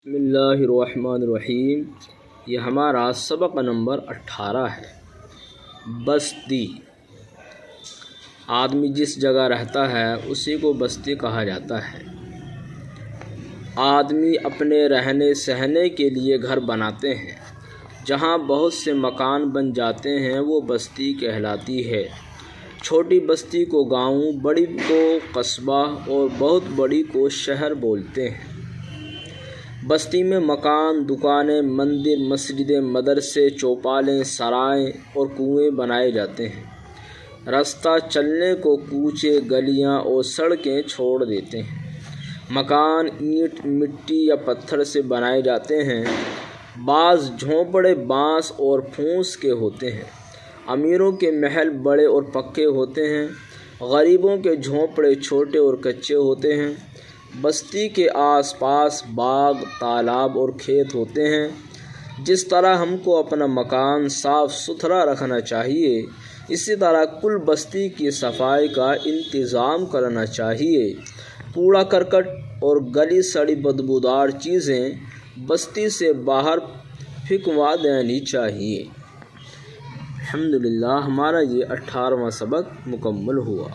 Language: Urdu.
بسم اللہ الرحمن الرحیم۔ یہ ہمارا سبق نمبر 18 ہے۔ بستی، آدمی جس جگہ رہتا ہے اسی کو بستی کہا جاتا ہے۔ آدمی اپنے رہنے سہنے کے لیے گھر بناتے ہیں، جہاں بہت سے مکان بن جاتے ہیں وہ بستی کہلاتی ہے۔ چھوٹی بستی کو گاؤں، بڑی کو قصبہ اور بہت بڑی کو شہر بولتے ہیں۔ بستی میں مکان، دکانیں، مندر، مسجدیں، مدرسے، چوپالیں، سرائیں اور کنویں بنائے جاتے ہیں۔ رستہ چلنے کو کوچے، گلیاں اور سڑکیں چھوڑ دیتے ہیں۔ مکان اینٹ، مٹی یا پتھر سے بنائے جاتے ہیں۔ بعض جھونپڑے بانس اور پھوس کے ہوتے ہیں۔ امیروں کے محل بڑے اور پکے ہوتے ہیں، غریبوں کے جھونپڑے چھوٹے اور کچے ہوتے ہیں۔ بستی کے آس پاس باغ، تالاب اور کھیت ہوتے ہیں۔ جس طرح ہم کو اپنا مکان صاف ستھرا رکھنا چاہیے، اسی طرح کل بستی کی صفائی کا انتظام کرنا چاہیے۔ کوڑا کرکٹ اور گلی سڑی بدبودار چیزیں بستی سے باہر پھینکوا دینی چاہیے۔ الحمدللہ ہمارا یہ 18واں سبق مکمل ہوا۔